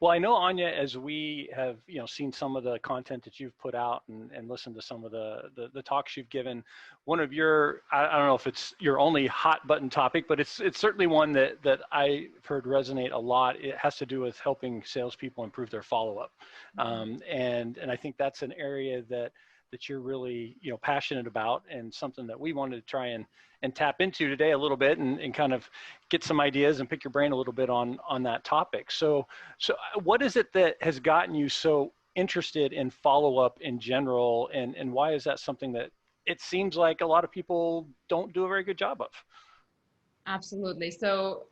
Well, I know, Anya, as we have, seen some of the content that you've put out and listened to some of the talks you've given, one of your, I don't know if it's your only hot button topic, but it's certainly one that I've heard resonate a lot. It has to do with helping salespeople improve their follow-up. And I think that's an area that you're really, passionate about, and something that we wanted to try and tap into today a little bit, and kind of get some ideas and pick your brain a little bit on that topic. So what is it that has gotten you so interested in follow-up in general, and why is that something that it seems like a lot of people don't do a very good job of? Absolutely. So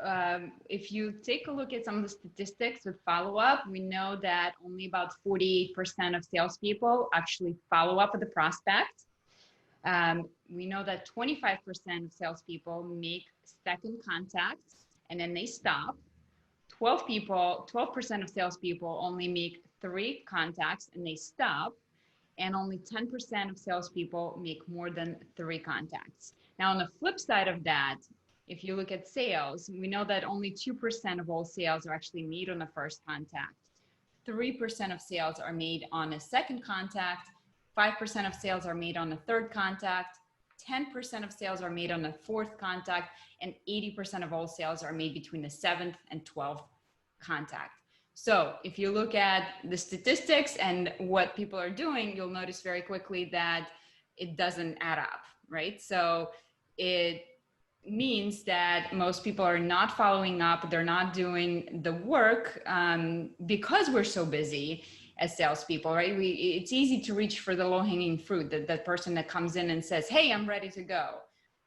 if you take a look at some of the statistics with follow-up, we know that only about 48% of salespeople actually follow up with the prospect. We know that 25% of salespeople make second contacts and then they stop. 12% of salespeople only make 3 contacts and they stop. And only 10% of salespeople make more than 3 contacts. Now, on the flip side of that, if you look at sales, we know that only 2% of all sales are actually made on the first contact. 3% of sales are made on a second contact. 5% of sales are made on the third contact. 10% of sales are made on the fourth contact. And 80% of all sales are made between the 7th and 12th contact. So if you look at the statistics and what people are doing, you'll notice very quickly that it doesn't add up, right? So it means that most people are not following up. They're not doing the work because we're so busy as salespeople, right? It's easy to reach for the low-hanging fruit, that person that comes in and says, hey, I'm ready to go.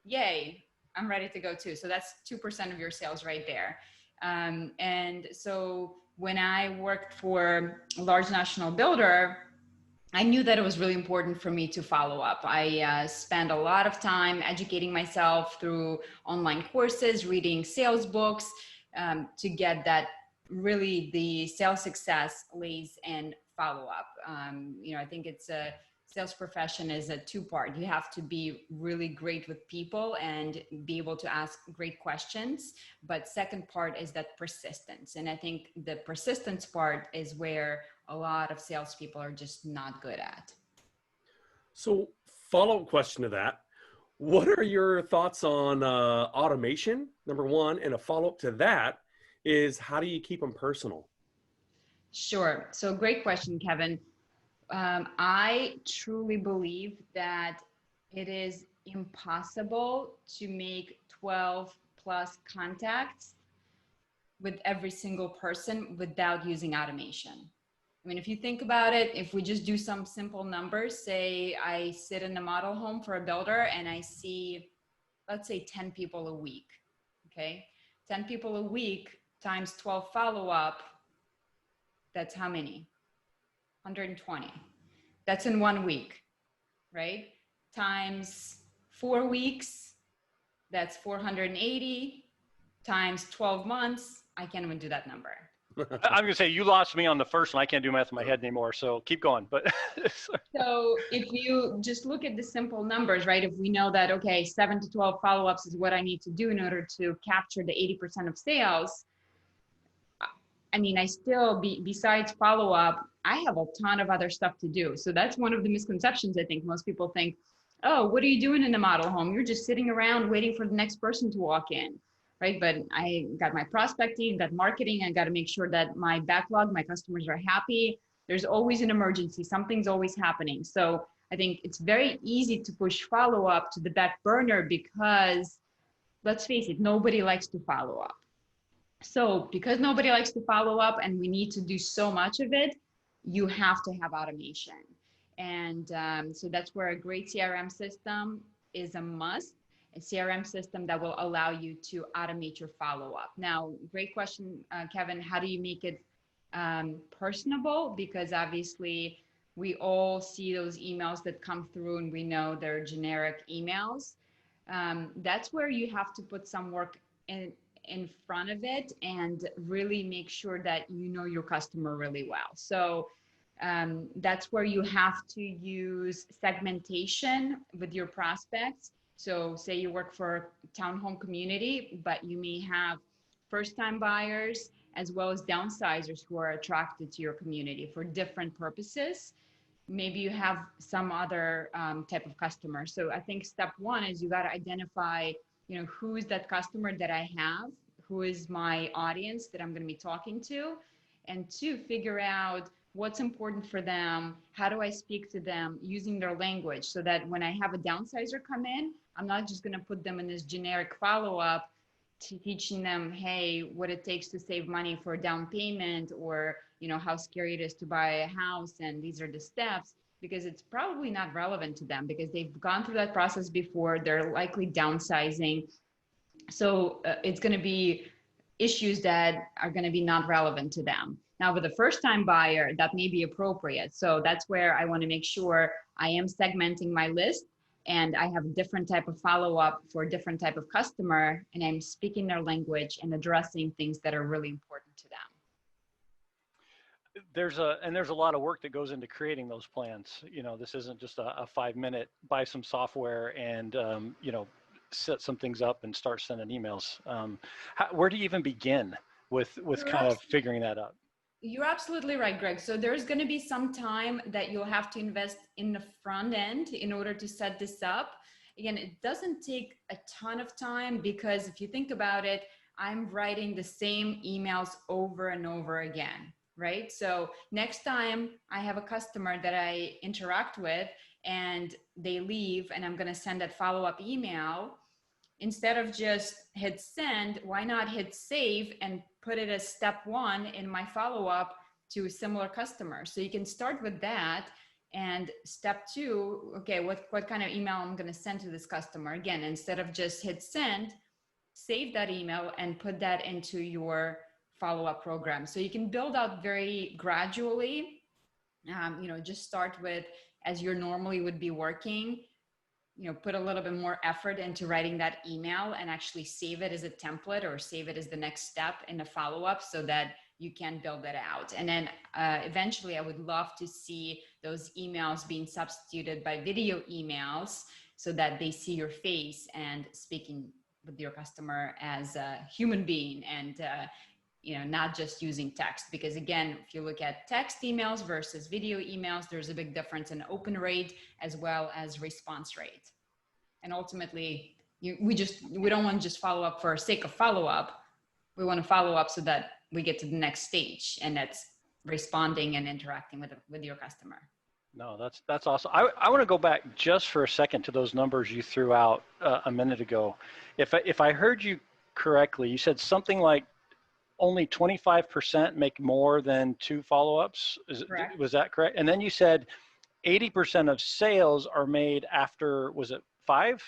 Yay, I'm ready to go too. So that's 2% of your sales right there. And so when I worked for a large national builder, I knew that it was really important for me to follow up. I spent a lot of time educating myself through online courses, reading sales books, to get that really the sales success lays in follow up. I think it's a sales profession is a 2-part. You have to be really great with people and be able to ask great questions. But second part is that persistence. And I think the persistence part is where a lot of salespeople are just not good at. So follow-up question to that. What are your thoughts on automation, number one? And a follow-up to that is, how do you keep them personal? Sure. So great question, Kevin. I truly believe that it is impossible to make 12 plus contacts with every single person without using automation. I mean, if you think about it, if we just do some simple numbers, say I sit in a model home for a builder and I see, let's say 10 people a week, okay? 10 people a week times 12 follow-up, that's how many? 120. That's in 1 week, right? Times 4 weeks, that's 480. Times 12 months, I can't even do that number. I'm going to say you lost me on the first one. I can't do math in my head anymore, so keep going. But so if you just look at the simple numbers, right? If we know that, okay, 7 to 12 follow-ups is what I need to do in order to capture the 80% of sales. I mean, I still, besides follow-up, I have a ton of other stuff to do. So that's one of the misconceptions. I think most people think, oh, what are you doing in the model home? You're just sitting around waiting for the next person to walk in. Right? But I got my prospecting, got marketing, I got to make sure that my backlog, my customers are happy. There's always an emergency. Something's always happening. So I think it's very easy to push follow-up to the back burner because, let's face it, nobody likes to follow up. So because nobody likes to follow up and we need to do so much of it, you have to have automation. And so that's where a great CRM system is a must. A CRM system that will allow you to automate your follow-up. Now, great question, Kevin. How do you make it personable? Because obviously we all see those emails that come through and we know they're generic emails. That's where you have to put some work in front of it and really make sure that you know your customer really well. So that's where you have to use segmentation with your prospects. So say you work for a townhome community, but you may have first-time buyers as well as downsizers who are attracted to your community for different purposes. Maybe you have some other type of customer. So I think step one is you got to identify, who is that customer that I have, who is my audience that I'm going to be talking to, and two, figure out what's important for them. How do I speak to them using their language so that when I have a downsizer come in, I'm not just going to put them in this generic follow-up to teaching them, hey, what it takes to save money for a down payment, or, how scary it is to buy a house. And these are the steps, because it's probably not relevant to them because they've gone through that process before. They're likely downsizing. So it's going to be issues that are going to be not relevant to them. Now, with a first-time buyer, that may be appropriate. So that's where I want to make sure I am segmenting my list, and I have a different type of follow-up for a different type of customer, and I'm speaking their language and addressing things that are really important to them. There's a lot of work that goes into creating those plans. This isn't just a 5-minute buy some software and set some things up and start sending emails. Where do you even begin with kind of figuring that out? You're absolutely right, Greg. So there's going to be some time that you'll have to invest in the front end in order to set this up. Again, it doesn't take a ton of time because if you think about it, I'm writing the same emails over and over again, right? So next time I have a customer that I interact with and they leave and I'm going to send that follow-up email, instead of just hit send, why not hit save and put it as step one in my follow-up to a similar customer? So you can start with that. And step two, okay, what kind of email I'm going to send to this customer? Again, instead of just hit send, save that email and put that into your follow-up program. So you can build out very gradually. Just start with as you normally would be working. Put a little bit more effort into writing that email and actually save it as a template or save it as the next step in the follow-up so that you can build that out. And then eventually I would love to see those emails being substituted by video emails so that they see your face and speaking with your customer as a human being and not just using text. Because again, if you look at text emails versus video emails, there's a big difference in open rate as well as response rate. And ultimately, we don't want to just follow up for sake of follow up. We want to follow up so that we get to the next stage, and that's responding and interacting with your customer. No, that's awesome. I want to go back just for a second to those numbers you threw out a minute ago. If I heard you correctly, you said something like only 25% make more than 2 follow-ups. Was that correct? And then you said 80% of sales are made after, was it 5?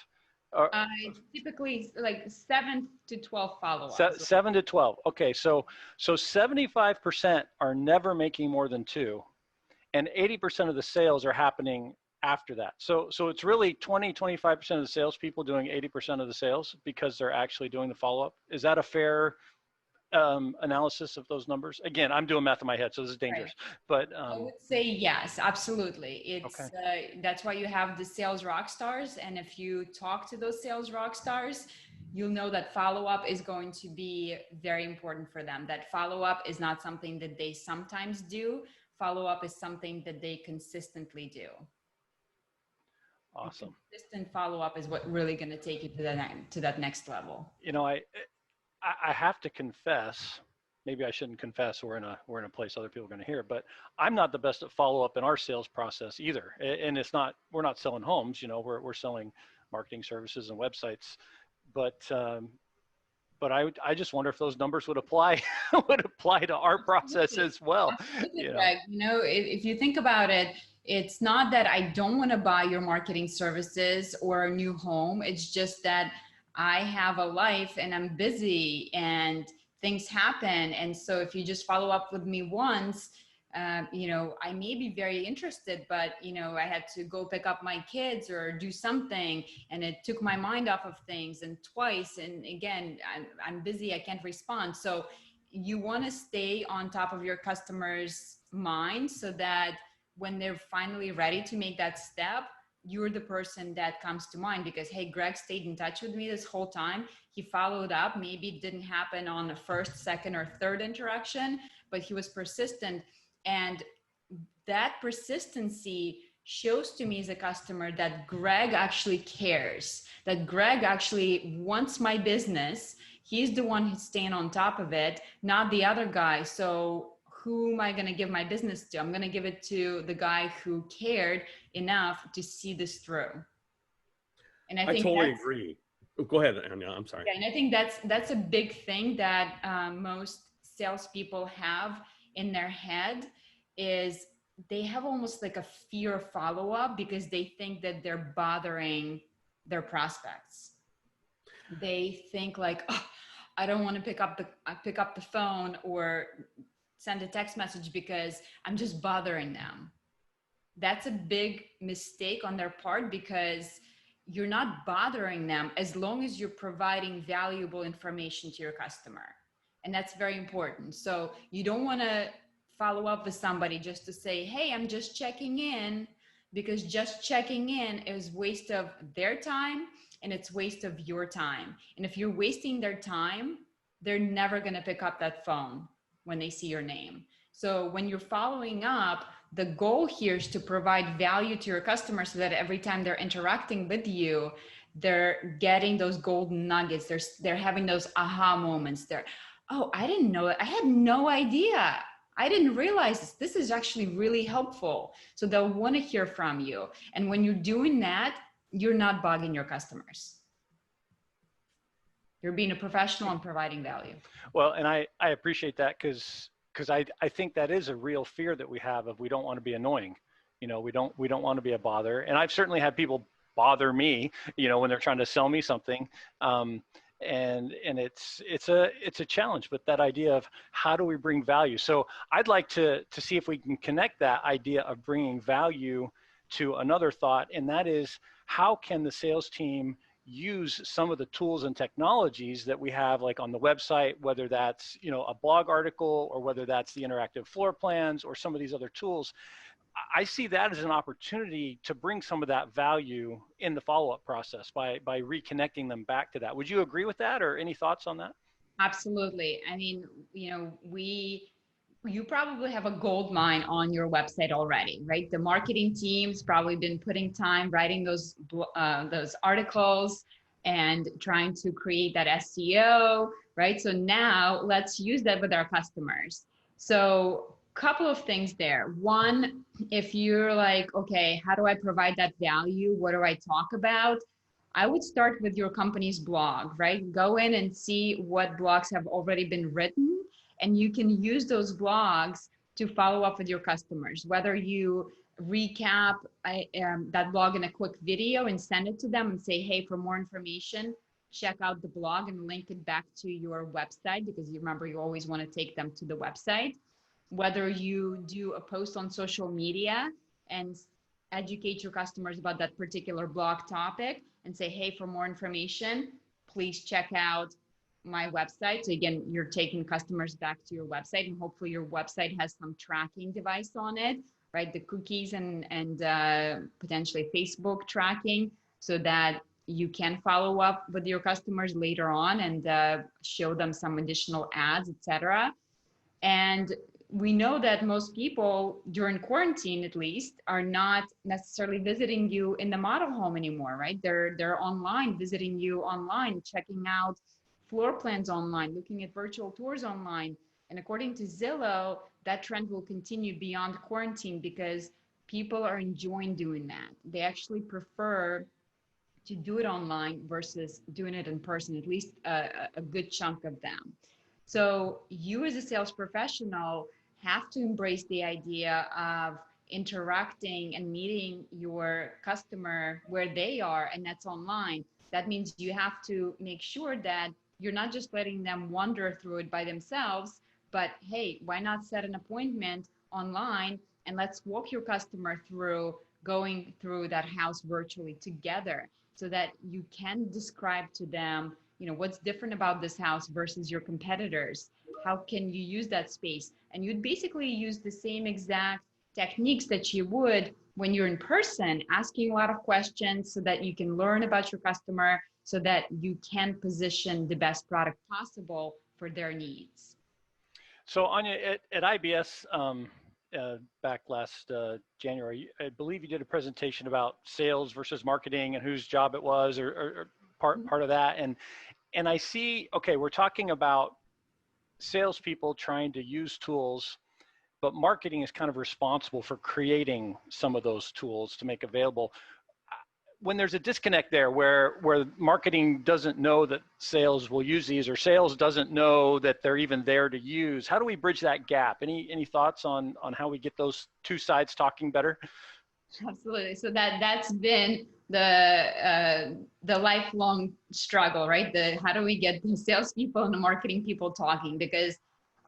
Typically like 7 to 12 follow-ups. 7 to 12. Okay, so 75% are never making more than 2, and 80% of the sales are happening after that. So it's really 25% of the salespeople doing 80% of the sales because they're actually doing the follow-up. Is that a fair analysis of those numbers? Again, I'm doing math in my head, so this is dangerous. Right. But I would say yes, absolutely. It's okay. That's why you have the sales rock stars, and if you talk to those sales rock stars, you'll know that follow-up is going to be very important for them. That follow-up is not something that they sometimes do. Follow-up is something that they consistently do. Awesome. Consistent follow-up is what really going to take you to that next level. I have to confess, maybe I shouldn't confess, we're in a place other people are going to hear, but I'm not the best at follow-up in our sales process either. And we're not selling homes, we're selling marketing services and websites, but I just wonder if those numbers would apply to our process as well. Greg, if you think about it, it's not that I don't want to buy your marketing services or a new home. It's just that I have a life and I'm busy and things happen. And so if you just follow up with me once, I may be very interested, but, I had to go pick up my kids or do something and it took my mind off of things and twice. And again, I'm busy, I can't respond. So you want to stay on top of your customers' mind so that when they're finally ready to make that step, you're the person that comes to mind because, hey, Greg stayed in touch with me this whole time. He followed up. Maybe it didn't happen on the first, second, or third interaction, but he was persistent. And that persistency shows to me as a customer that Greg actually cares, that Greg actually wants my business. He's the one who's staying on top of it, not the other guy. So who am I going to give my business to? I'm going to give it to the guy who cared enough to see this through. And I think totally agree. Oh, go ahead, Anya. I'm sorry. Yeah, and I think that's a big thing that most salespeople have in their head is they have almost like a fear of follow-up because they think that they're bothering their prospects. They think like, oh, I don't want to pick up the phone or send a text message because I'm just bothering them. That's a big mistake on their part because you're not bothering them as long as you're providing valuable information to your customer. And that's very important. So you don't want to follow up with somebody just to say, hey, I'm just checking in, because just checking in is waste of their time and it's waste of your time. And if you're wasting their time, they're never going to pick up that phone when they see your name. So when you're following up, the goal here is to provide value to your customers so that every time they're interacting with you, they're getting those golden nuggets. They're having those aha moments. Oh, I didn't know it. I had no idea. I didn't realize this. This is actually really helpful. So they'll want to hear from you. And when you're doing that, you're not bugging your customers. You're being a professional and providing value. Well, and I appreciate that because I think that is a real fear that we have of we don't want to be annoying. You know, we don't want to be a bother. And I've certainly had people bother me, you know, when they're trying to sell me something. And it's a challenge, but that idea of how do we bring value? So I'd like to see if we can connect that idea of bringing value to another thought, and that is how can the sales team use some of the tools and technologies that we have, like on the website, whether that's, you know, a blog article or whether that's the interactive floor plans or some of these other tools. I see that as an opportunity to bring some of that value in the follow-up process by reconnecting them back to that. Would you agree with that, or any thoughts on that? Absolutely. I mean, you know, you probably have a gold mine on your website already, right? The marketing team's probably been putting time writing those articles and trying to create that SEO, right? So now let's use that with our customers. So couple of things there. One, if you're like, okay, how do I provide that value? What do I talk about? I would start with your company's blog, right? Go in and see what blogs have already been written, and you can use those blogs to follow up with your customers, whether you recap that blog in a quick video and send it to them and say, hey, for more information, check out the blog, and link it back to your website, because you remember you always want to take them to the website. Whether you do a post on social media and educate your customers about that particular blog topic and say, hey, for more information, please check out my website. So again, you're taking customers back to your website, and hopefully your website has some tracking device on it, right? The cookies and potentially Facebook tracking, so that you can follow up with your customers later on and show them some additional ads, etc. And we know that most people during quarantine, at least, are not necessarily visiting you in the model home anymore, right? They're online, visiting you online, checking out floor plans online, looking at virtual tours online. And according to Zillow, that trend will continue beyond quarantine because people are enjoying doing that. They actually prefer to do it online versus doing it in person, at least a good chunk of them. So you as a sales professional have to embrace the idea of interacting and meeting your customer where they are, and that's online. That means you have to make sure that you're not just letting them wander through it by themselves, but hey, why not set an appointment online and let's walk your customer through going through that house virtually together, so that you can describe to them, you know, what's different about this house versus your competitors. How can you use that space? And you'd basically use the same exact techniques that you would when you're in person, asking a lot of questions so that you can learn about your customer, so that you can position the best product possible for their needs. So Anya, at IBS back last January, I believe you did a presentation about sales versus marketing and whose job it was, or part of that. And I see, okay, we're talking about salespeople trying to use tools, but marketing is kind of responsible for creating some of those tools to make available. When there's a disconnect there where marketing doesn't know that sales will use these, or sales doesn't know that they're even there to use, how do we bridge that gap? Any thoughts on how we get those two sides talking better? Absolutely. So that's been the lifelong struggle, right? How do we get the salespeople and the marketing people talking? Because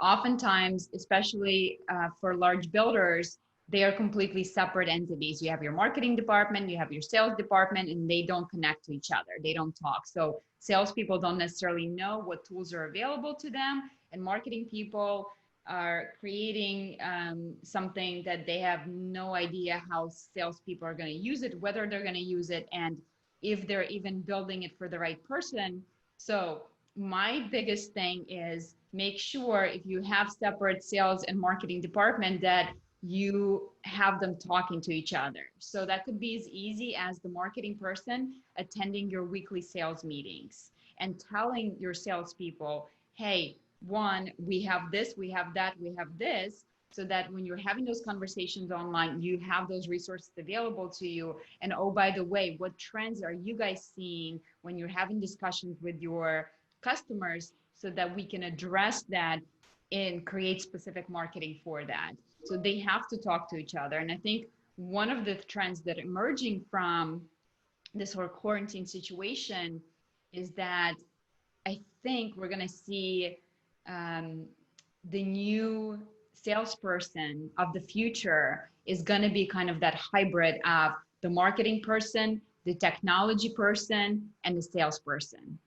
oftentimes, especially for large builders, they are completely separate entities. You have your marketing department, you have your sales department, and they don't connect to each other. They don't talk. So salespeople don't necessarily know what tools are available to them, and marketing people are creating something that they have no idea how salespeople are going to use it, whether they're going to use it, and if they're even building it for the right person. So my biggest thing is make sure if you have separate sales and marketing department that you have them talking to each other. So that could be as easy as the marketing person attending your weekly sales meetings and telling your salespeople, hey, one, we have this, we have that, we have this, so that when you're having those conversations online, you have those resources available to you. And oh, by the way, what trends are you guys seeing when you're having discussions with your customers, so that we can address that and create specific marketing for that. So they have to talk to each other. And I think one of the trends that are emerging from this whole quarantine situation is that I think we're going to see the new salesperson of the future is going to be kind of that hybrid of the marketing person, the technology person, and the salesperson.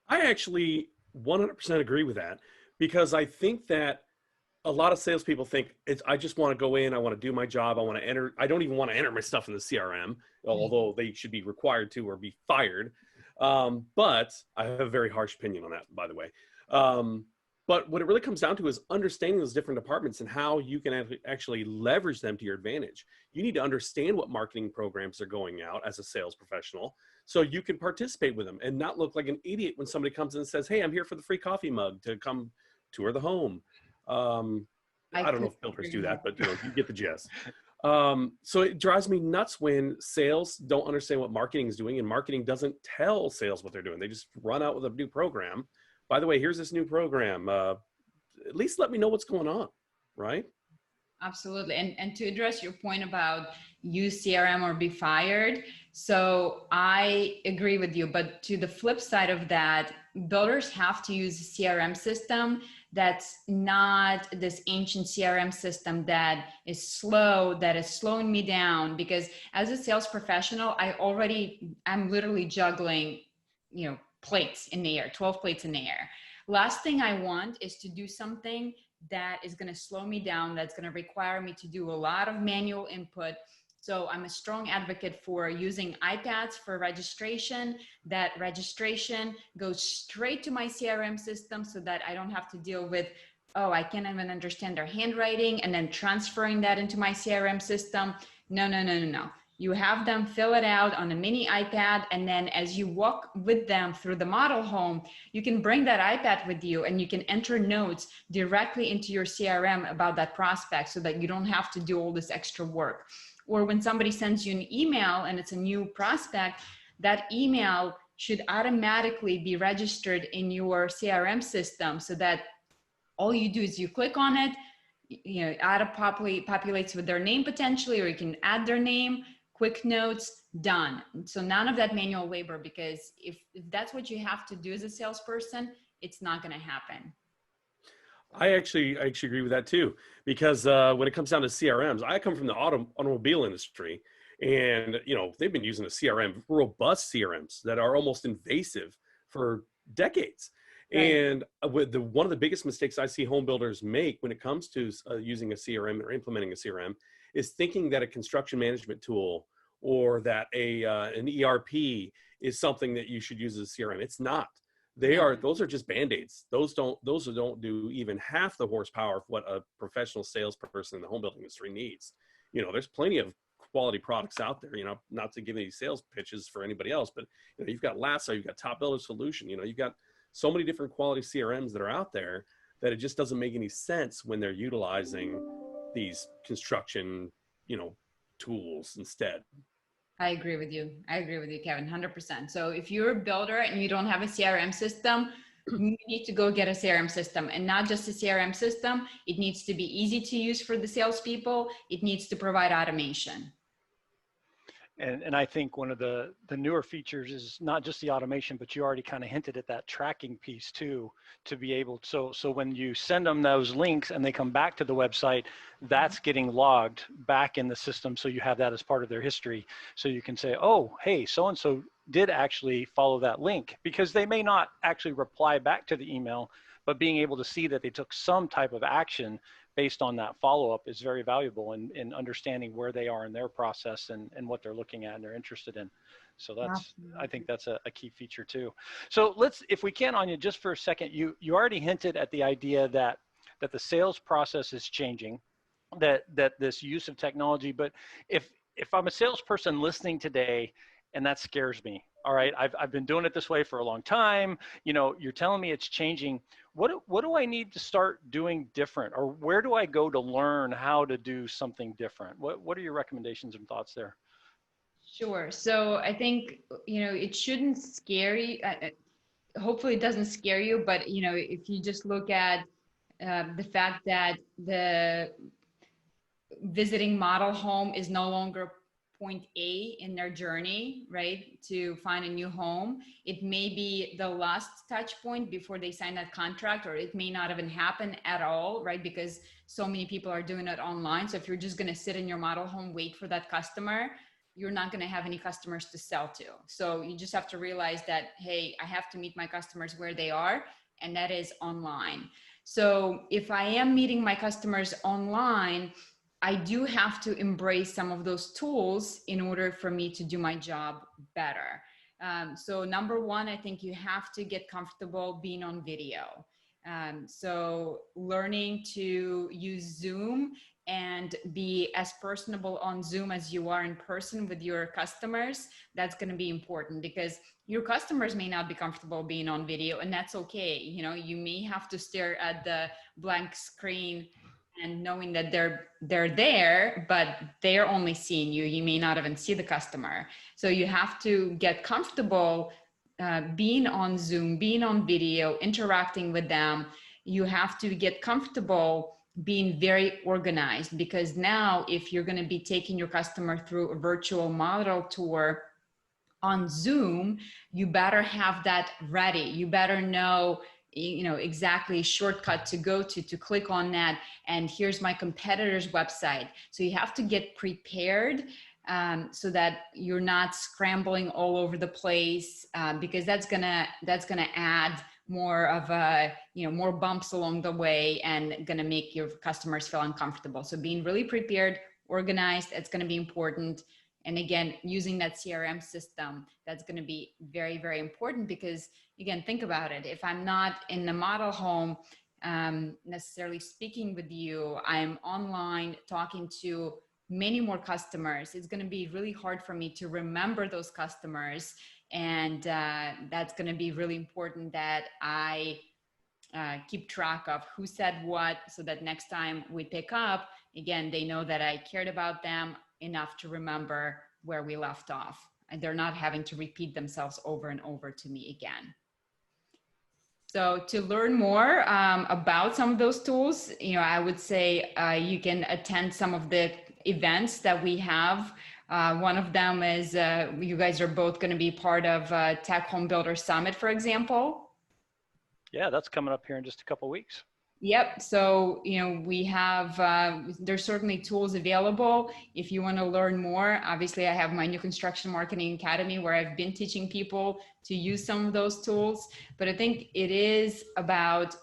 I actually 100% agree with that, because I think that a lot of salespeople think I just want to go in, I want to do my job, I don't even want to enter my stuff in the CRM, although they should be required to or be fired. But I have a very harsh opinion on that, by the way. But what it really comes down to is understanding those different departments and how you can actually leverage them to your advantage. You need to understand what marketing programs are going out as a sales professional, so you can participate with them and not look like an idiot when somebody comes in and says, hey, I'm here for the free coffee mug to come tour the home. I don't know if builders do that, but you get the gist. So it drives me nuts when sales don't understand what marketing is doing, and marketing doesn't tell sales what they're doing. They just run out with a new program. By the way, here's this new program. At least let me know what's going on, right? Absolutely. And to address your point about use CRM or be fired. So I agree with you, but to the flip side of that, builders have to use a CRM system that's not this ancient CRM system that is slowing me down. Because as a sales professional, I'm literally juggling, plates in the air, 12 plates in the air. Last thing I want is to do something that is going to slow me down, that's going to require me to do a lot of manual input. So I'm a strong advocate for using iPads for registration. That registration goes straight to my CRM system so that I don't have to deal with, oh, I can't even understand their handwriting, and then transferring that into my CRM system. No. You have them fill it out on a mini iPad, and then as you walk with them through the model home, you can bring that iPad with you and you can enter notes directly into your CRM about that prospect, so that you don't have to do all this extra work. Or when somebody sends you an email and it's a new prospect, that email should automatically be registered in your CRM system, so that all you do is you click on it, populates with their name potentially, or you can add their name, quick notes, done. So none of that manual labor, because if that's what you have to do as a salesperson, it's not going to happen. I actually agree with that too, because when it comes down to CRMs, I come from the automobile industry, and they've been using a CRM, robust CRMs that are almost invasive for decades. Right. And with one of the biggest mistakes I see home builders make when it comes to using a CRM or implementing a CRM is thinking that a construction management tool or that an ERP is something that you should use as a CRM. It's not. No. Those are just band-aids. Those don't do even half the horsepower of what a professional salesperson in the home building industry needs. There's plenty of quality products out there, not to give any sales pitches for anybody else, but you've got Lasso, you've got Top Builder Solution, you've got so many different quality CRMs that are out there that it just doesn't make any sense when they're utilizing these construction, tools instead. I agree with you. I agree with you, Kevin, 100%. So if you're a builder and you don't have a CRM system, you need to go get a CRM system, and not just a CRM system. It needs to be easy to use for the salespeople. It needs to provide automation. And I think one of the newer features is not just the automation, but you already kind of hinted at that tracking piece too, to be able, so when you send them those links and they come back to the website, that's getting logged back in the system. So you have that as part of their history. So you can say, oh, hey, so-and-so did actually follow that link, because they may not actually reply back to the email, but being able to see that they took some type of action based on that follow-up is very valuable in understanding where they are in their process and what they're looking at and they're interested in. So I think that's a key feature too. So let's, if we can, Anya, just for a second, you already hinted at the idea that the sales process is changing, that this use of technology, but if I'm a salesperson listening today, and that scares me. All right, I've been doing it this way for a long time. You're telling me it's changing. What do I need to start doing different, or where do I go to learn how to do something different? What are your recommendations and thoughts there? Sure. So I think, it shouldn't scare you. Hopefully it doesn't scare you, but, if you just look at the fact that the visiting model home is no longer point A in their journey, right, to find a new home. It may be the last touch point before they sign that contract, or it may not even happen at all, right, because so many people are doing it online. So if you're just going to sit in your model home, wait for that customer, you're not going to have any customers to sell to. So you just have to realize that, hey, I have to meet my customers where they are, and that is online. So if I am meeting my customers online, I do have to embrace some of those tools in order for me to do my job better. So number one, I think you have to get comfortable being on video. So learning to use Zoom and be as personable on Zoom as you are in person with your customers, that's going to be important, because your customers may not be comfortable being on video, and that's okay. You may have to stare at the blank screen and knowing that they're there, but they're only seeing you. You may not even see the customer. So you have to get comfortable being on Zoom, being on video, interacting with them. You have to get comfortable being very organized, because now if you're going to be taking your customer through a virtual model tour on Zoom, you better have that ready. You better know exactly shortcut to go to click on that, and here's my competitor's website. So you have to get prepared, so that you're not scrambling all over the place, because that's gonna add more of a more bumps along the way and gonna make your customers feel uncomfortable. So being really prepared, organized, it's gonna be important. And again, using that CRM system, that's going to be very, very important, because again, think about it. If I'm not in the model home necessarily speaking with you, I'm online talking to many more customers. It's going to be really hard for me to remember those customers. And that's going to be really important that I keep track of who said what, so that next time we pick up, again, they know that I cared about them enough to remember where we left off, and they're not having to repeat themselves over and over to me again. So to learn more about some of those tools, I would say you can attend some of the events that we have. One of them is you guys are both going to be part of Tech Home Builder Summit, for example. Yeah, that's coming up here in just a couple of weeks. Yep. So, we have, there's certainly tools available. If you want to learn more, obviously, I have my new construction marketing academy where I've been teaching people to use some of those tools. But I think it is about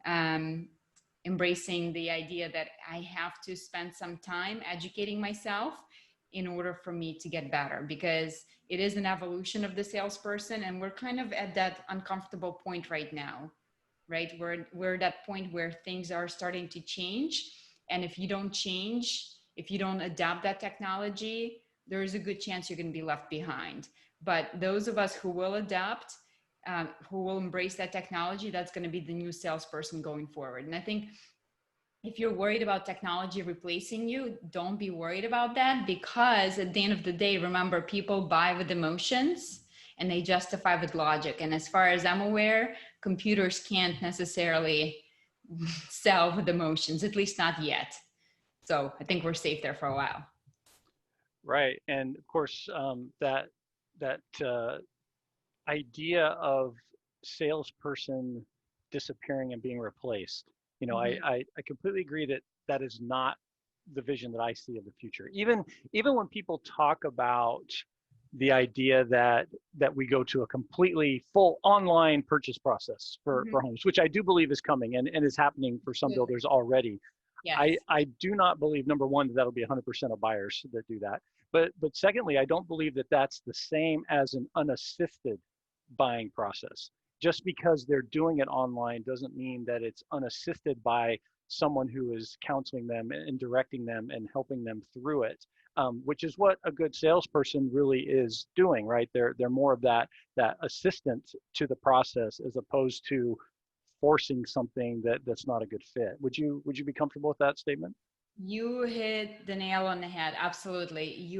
um, embracing the idea that I have to spend some time educating myself in order for me to get better, because it is an evolution of the salesperson. And we're kind of at that uncomfortable point right now, right? We're at that point where things are starting to change. And if you don't change, if you don't adapt that technology, there is a good chance you're going to be left behind. But those of us who will adapt, who will embrace that technology, that's going to be the new salesperson going forward. And I think if you're worried about technology replacing you, don't be worried about that, because at the end of the day, remember, people buy with emotions and they justify with logic. And as far as I'm aware, computers can't necessarily sell with emotions, at least not yet. So I think we're safe there for a while. Right. And of course, that idea of salesperson disappearing and being replaced, Mm-hmm. I completely agree that that is not the vision that I see of the future. Even when people talk about the idea that we go to a completely full online purchase process Mm-hmm. for homes, which I do believe is coming and is happening for some Absolutely. builders already. Yes. I do not believe, number one, that that'll be 100% of buyers that do that. But secondly, I don't believe that that's the same as an unassisted buying process. Just because they're doing it online doesn't mean that it's unassisted by someone who is counseling them and directing them and helping them through it, which is what a good salesperson really is doing, right? They're more of that assistant to the process as opposed to forcing something that's not a good fit. Would you be comfortable with that statement? You hit the nail on the head. Absolutely.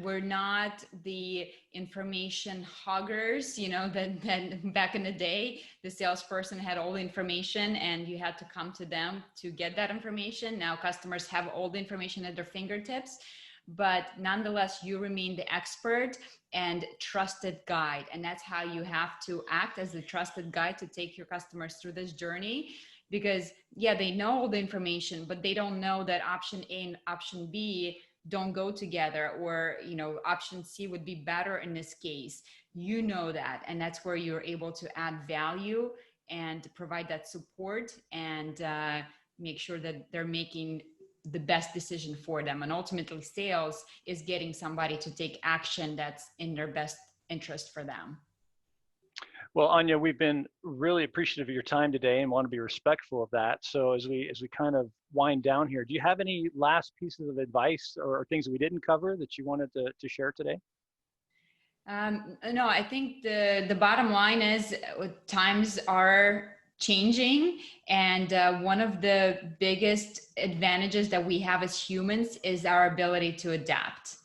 We're not the information hoggers, that back in the day, the salesperson had all the information and you had to come to them to get that information. Now customers have all the information at their fingertips, but nonetheless, you remain the expert and trusted guide. And that's how you have to act, as the trusted guide, to take your customers through this journey. Because yeah, they know all the information, but they don't know that option A and option B don't go together, or option C would be better in this case. You know that, and that's where you're able to add value and provide that support, and make sure that they're making the best decision for them. And ultimately, sales is getting somebody to take action that's in their best interest for them. Well, Anya, we've been really appreciative of your time today and want to be respectful of that. So as we kind of wind down here, do you have any last pieces of advice or things that we didn't cover that you wanted to share today? No, I think the bottom line is, times are changing, and one of the biggest advantages that we have as humans is our ability to adapt.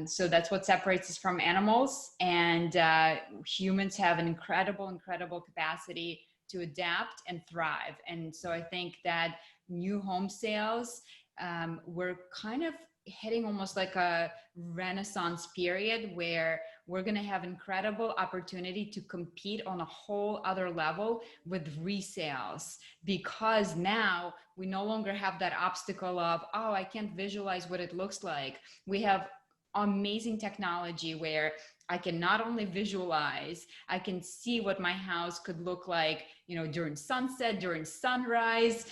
So that's what separates us from animals, and humans have an incredible capacity to adapt and thrive. And so I think that new home sales, we're kind of hitting almost like a renaissance period where we're going to have incredible opportunity to compete on a whole other level with resales, because now we no longer have that obstacle of, oh, I can't visualize what it looks like. We have amazing technology where I can not only visualize, I can see what my house could look like, during sunset, during sunrise.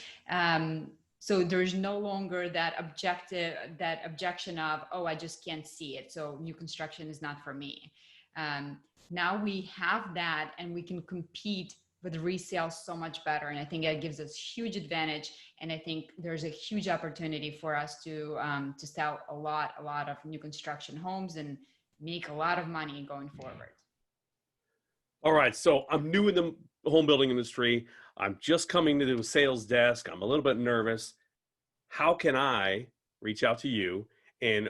So there's no longer that objection of, oh, I just can't see it, so new construction is not for me. Um, Now we have that, and we can compete with resale so much better. And I think that gives us huge advantage. And I think there's a huge opportunity for us to sell a lot of new construction homes and make a lot of money going forward. All right, so I'm new in the home building industry. I'm just coming to the sales desk. I'm a little bit nervous. How can I reach out to you, and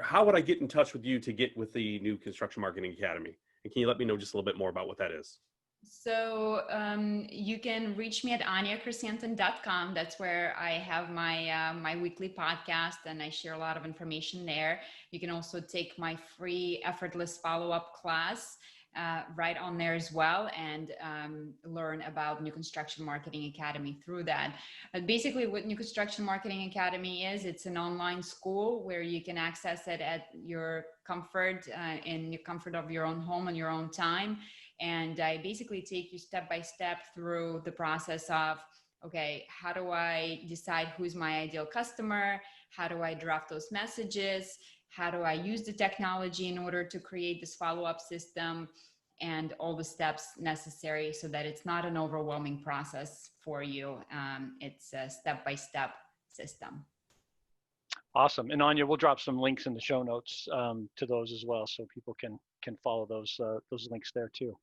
how would I get in touch with you to get with the new Construction Marketing Academy? And can you let me know just a little bit more about what that is? So you can reach me at anyachrysanthemum.com. That's where I have my weekly podcast, and I share a lot of information there. You can also take my free Effortless Follow Up class. right on there as well, and learn about New Construction Marketing Academy through that. Basically, what New Construction Marketing Academy is, it's an online school where you can access it at your comfort, in the comfort of your own home and your own time. And I basically take you step by step through the process of, okay, how do I decide who's my ideal customer? How do I draft those messages? How do I use the technology in order to create this follow-up system, and all the steps necessary so that it's not an overwhelming process for you. It's a step-by-step system. Awesome. And Anya, we'll drop some links in the show notes to those as well, so people can follow those links there too.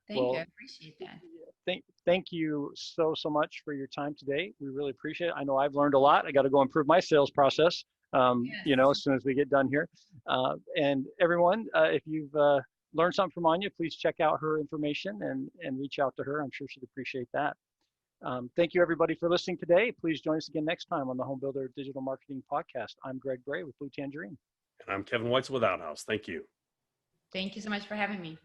Thank you. I appreciate that. Thank you so much for your time today. We really appreciate it. I know I've learned a lot. I got to go improve my sales process, Yes. as soon as we get done here. And everyone, if you've learned something from Anya, please check out her information and reach out to her. I'm sure she'd appreciate that. Thank you, everybody, for listening today. Please join us again next time on the Home Builder Digital Marketing Podcast. I'm Greg Bray with Blue Tangerine. And I'm Kevin Weitzel with Outhouse. Thank you. Thank you so much for having me.